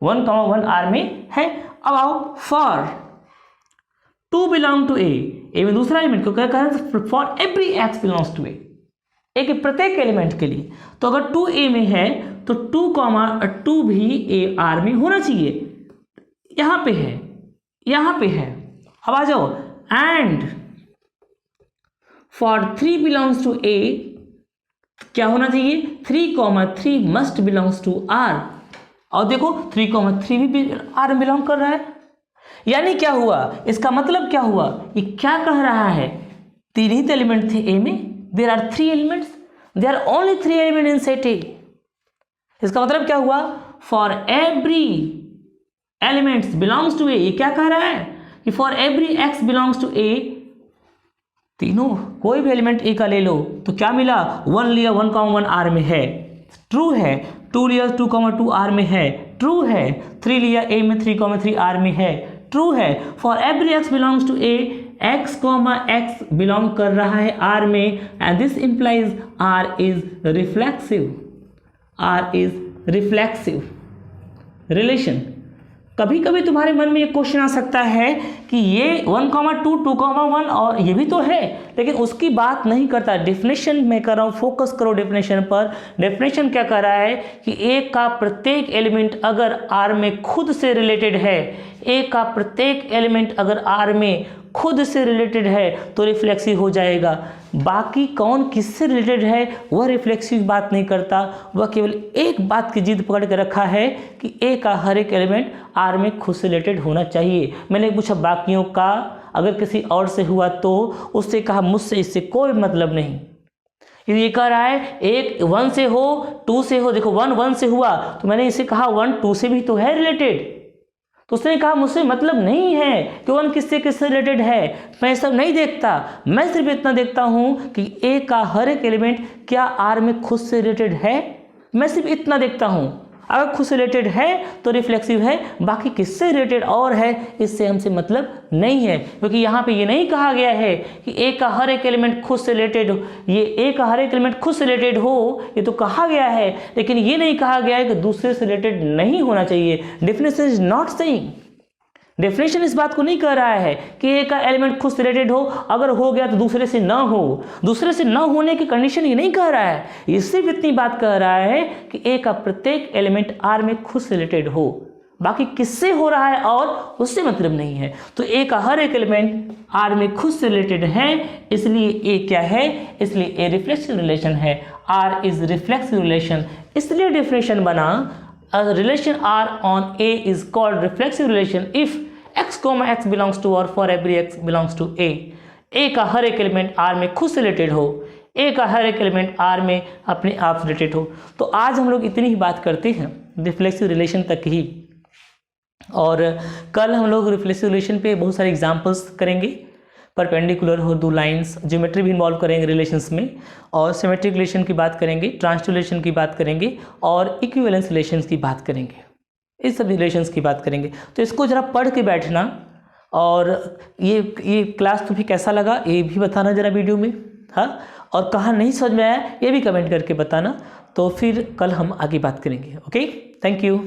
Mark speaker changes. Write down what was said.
Speaker 1: 1, 1 are में है। अब आओ फॉर 2 बिलोंग टू ए में दूसरा एलिमेंट को क्या कह रहे हैं, for every X belongs to A, एक प्रत्येक एलिमेंट के लिए। तो अगर 2 ए में है तो 2 भी ए आर में होना चाहिए, यहां पे है, यहां पे है। अब आ जाओ एंड फॉर 3 बिलोंग्स टू ए क्या होना चाहिए, 3, 3 मस्ट बिलोंग्स टू आर। और देखो 3, 3 भी आर में बिलोंग कर रहा है, यानी क्या हुआ, इसका मतलब क्या हुआ, ये क्या कह रहा है, 3 ही तो एलिमेंट थे ए में, there are 3 elements, there are only 3 element in set A. इसका मतलब क्या हुआ, for every elements belongs to A, ये क्या कह रहा है कि for every X belongs to A, तीनों कोई भी एलिमेंट ए का ले लो तो क्या मिला, 1 लिया 1, 1 आर में है, ट्रू है। 2 लिया 2, 2 आर में है, ट्रू है। 3 लिया ए में 3, 3 आर में है, ट्रू है। For every X belongs to A, X X belong कर रहा है आर में, and this implies R is reflexive, R is reflexive relation. कभी कभी तुम्हारे मन में ये क्वेश्चन आ सकता है कि ये 1, 2, 2, 1 और ये भी तो है, लेकिन उसकी बात नहीं करता। डेफिनेशन में कर रहा हूँ, फोकस करो डेफिनेशन पर। डेफिनेशन क्या कर रहा है कि ए का प्रत्येक एलिमेंट अगर आर में खुद से रिलेटेड है, ए का प्रत्येक एलिमेंट अगर आर में खुद से रिलेटेड है तो रिफ्लेक्सिव हो जाएगा। बाकी कौन किससे रिलेटेड है वह रिफ्लेक्सिव बात नहीं करता, वह केवल एक बात की जिद पकड़ के रखा है कि ए का हर एक एलिमेंट आर में खुद से रिलेटेड होना चाहिए। मैंने पूछा बाकियों का, अगर किसी और से हुआ तो उससे कहा मुझसे इससे कोई मतलब नहीं। ये कह रहा है एक 1 से हो 2 से हो, देखो 1 1 से हुआ तो मैंने इसे कहा 1 2 से भी तो है रिलेटेड, तो उसने कहा मुझसे मतलब नहीं है कि 1 किससे किससे रिलेटेड है, मैं सब नहीं देखता, मैं सिर्फ इतना देखता हूं कि ए का हर एक एलिमेंट क्या आर में खुद से रिलेटेड है, मैं सिर्फ इतना देखता हूं। अगर खुद से रिलेटेड है तो रिफ्लेक्सिव है, बाकी किससे रिलेटेड और है इससे हमसे मतलब नहीं है, क्योंकि यहाँ पे ये नहीं कहा गया है कि ए का हर एक एलिमेंट खुद से रिलेटेड हो। ये ए का हर एक एलिमेंट खुद से रिलेटेड हो ये तो कहा गया है, लेकिन ये नहीं कहा गया है कि दूसरे से रिलेटेड नहीं होना चाहिए। Definition is not saying, definition इस बात को नहीं कह रहा है कि ए का एलिमेंट खुद से रिलेटेड हो, अगर हो गया तो दूसरे से ना हो। दूसरे से ना होने की कंडीशन ये नहीं कह रहा है, ये सिर्फ इतनी बात कह रहा है कि ए का प्रत्येक एलिमेंट आर में खुद से रिलेटेड हो, बाकी किससे हो रहा है और उससे मतलब नहीं है। तो ए का हर एक एलिमेंट आर में खुद से रिलेटेड है, इसलिए ए क्या है, इसलिए ए रिफ्लेक्सिव रिलेशन है, आर इज रिफ्लेक्सिव रिलेशन। इसलिए डेफिनेशन बना a relation R on A is called reflexive relation if x, x belongs to or for every x belongs to A। A का हर एक एलिमेंट R में खुद से related हो, A का हर एक एलिमेंट R में अपने आप रिलेटेड हो। तो आज हम लोग इतनी ही बात करते हैं रिफ्लेक्सिव रिलेशन तक ही, और कल हम लोग रिफ्लेक्सिव रिलेशन पे बहुत सारे एग्जांपल्स करेंगे। परपेंडिकुलर हो 2 लाइंस, ज्योमेट्री भी इन्वॉल्व करेंगे रिलेशंस में, और सिमेट्रिक रिलेशन की बात करेंगे, ट्रांसलेशन की बात करेंगे, और इक्विवेलेंस रिलेशंस की बात करेंगे, इस सब रिलेशंस की बात करेंगे। तो इसको ज़रा पढ़ के बैठना, और ये क्लास तुम्हें कैसा लगा ये भी बताना ज़रा वीडियो में, हाँ, और कहाँ नहीं समझ में आया ये भी कमेंट करके बताना। तो फिर कल हम आगे बात करेंगे। Okay, thank you.